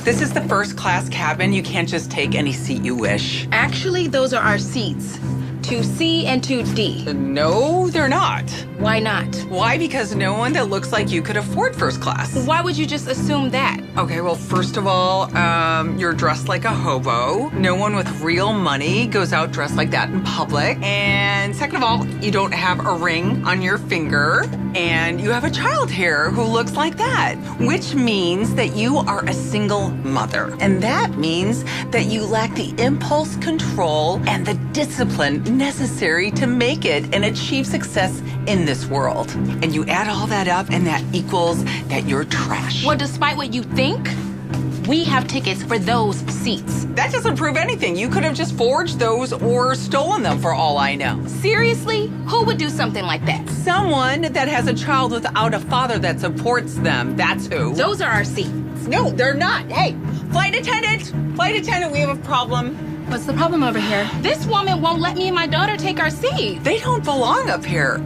This is the first class cabin. You can't just take any seat you wish. Actually, those are our seats. 2C and 2D. No, they're not. Why not? Why? Because no one that looks like you could afford first class. Why would you just assume that? Okay, well, first of all, you're dressed like a hobo. No one with real money goes out dressed like that in public. And second of all, you don't have a ring on your finger. And you have a child here who looks like that, which means that you are a single mother. And that means that you lack the impulse control and the discipline necessary to make it and achieve success in this world. And you add all that up, and that equals that you're trash. Well, despite what you think, we have tickets for those seats. That doesn't prove anything. You could have just forged those or stolen them for all I know. Seriously? Who would do something like that? Someone that has a child without a father that supports them. That's who. Those are our seats. No, they're not. Hey, flight attendant, we have a problem. What's the problem over here? This woman won't let me and my daughter take our seat. They don't belong up here.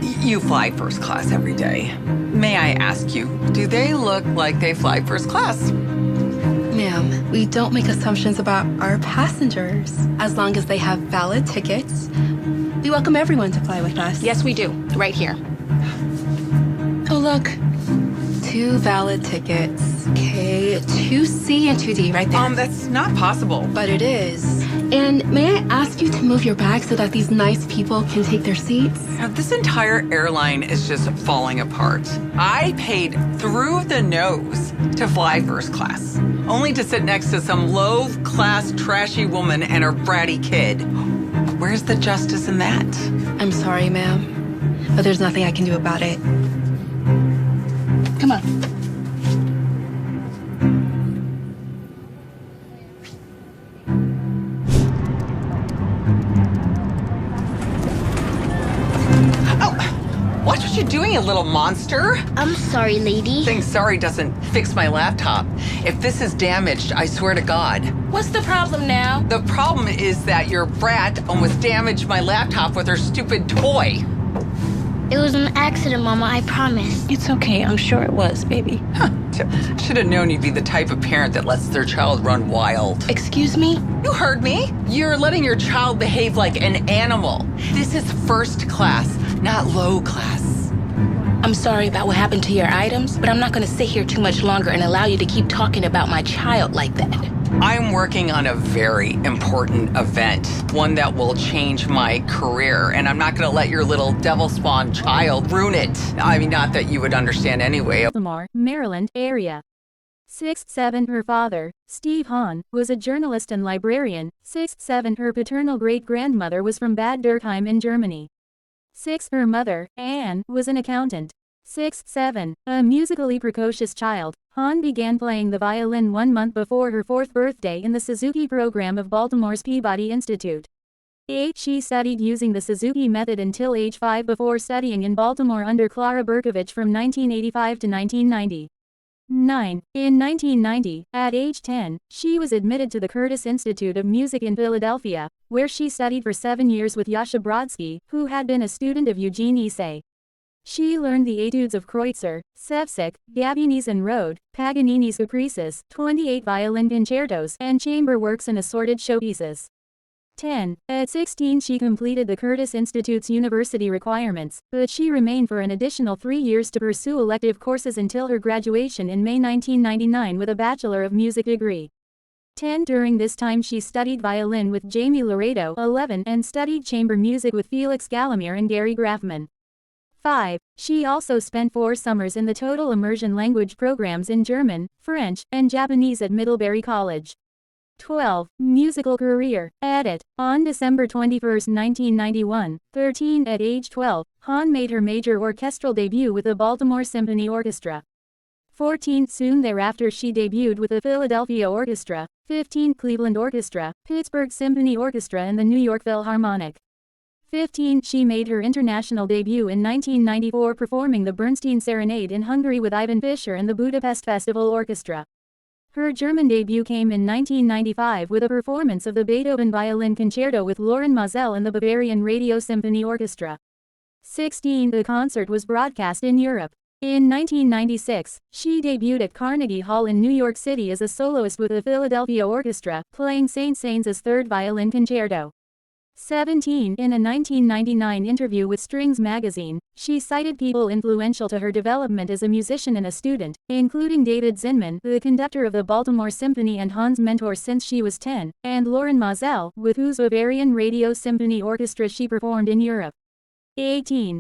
You fly first class every day. May I ask you, do they look like they fly first class? Ma'am, we don't make assumptions about our passengers. As long as they have valid tickets, we welcome everyone to fly with us. Yes, we do. Right here. Oh, look. 2 valid tickets. Okay, 2C and 2D right there. That's not possible. But it is. And may I ask you to move your bag so that these nice people can take their seats? Now, this entire airline is just falling apart. I paid through the nose to fly first class, only to sit next to some low-class, trashy woman and her bratty kid. Where's the justice in that? I'm sorry, ma'am, but there's nothing I can do about it. Come on. Watch what you're doing, you little monster. I'm sorry, lady. Saying sorry doesn't fix my laptop. If this is damaged, I swear to God. What's the problem now? The problem is that your brat almost damaged my laptop with her stupid toy. It was an accident, Mama, I promise. It's okay. I'm sure it was, baby. Huh. Should have known you'd be the type of parent that lets their child run wild. Excuse me? You heard me. You're letting your child behave like an animal. This is first class, not low class. I'm sorry about what happened to your items, but I'm not going to sit here too much longer and allow you to keep talking about my child like that. I'm working on a very important event, one that will change my career, and I'm not going to let your little devil spawn child ruin it. I mean, not that you would understand anyway. Baltimore, Maryland area. 6'7" Her father, Steve Hahn, was a journalist and librarian. 6'7" Her paternal great-grandmother was from Bad Dürkheim in Germany. 6 Her mother, Anne, was an accountant. 6'7", a musically precocious child, Hahn began playing the violin 1 month before her 4th birthday in the Suzuki program of Baltimore's Peabody Institute. 8 She studied using the Suzuki method until age 5 before studying in Baltimore under Clara Berkovich from 1985 to 1990. 9 In 1990, at age 10, she was admitted to the Curtis Institute of Music in Philadelphia, where she studied for 7 years with Yasha Brodsky, who had been a student of Eugene Issei. She learned the etudes of Kreutzer, Sevcik, Gabini's and Rode, Paganini's Caprices, 28 violin concertos, and chamber works and assorted showpieces. 10 At 16 she completed the Curtis Institute's university requirements, but she remained for an additional 3 years to pursue elective courses until her graduation in May 1999 with a Bachelor of Music degree. 10 During this time she studied violin with Jamie Laredo, 11, and studied chamber music with Felix Galimir and Gary Grafman. 5 She also spent 4 summers in the total immersion language programs in German, French, and Japanese at Middlebury College. 12 Musical career. Edit. On December 21, 1991, 13 At age 12, Hahn made her major orchestral debut with the Baltimore Symphony Orchestra. 14 Soon thereafter she debuted with the Philadelphia Orchestra, 15 Cleveland Orchestra, Pittsburgh Symphony Orchestra and the New York Philharmonic. 15 She made her international debut in 1994 performing the Bernstein Serenade in Hungary with Ivan Fischer and the Budapest Festival Orchestra. Her German debut came in 1995 with a performance of the Beethoven Violin Concerto with Loren Mazel and the Bavarian Radio Symphony Orchestra. 16 The concert was broadcast in Europe. In 1996, she debuted at Carnegie Hall in New York City as a soloist with the Philadelphia Orchestra, playing Saint-Saëns' Third Violin Concerto. 17. In a 1999 interview with Strings magazine, she cited people influential to her development as a musician and a student, including David Zinman, the conductor of the Baltimore Symphony and Hahn's mentor since she was 10, and Lauren Moselle, with whose Bavarian Radio Symphony Orchestra she performed in Europe. 18.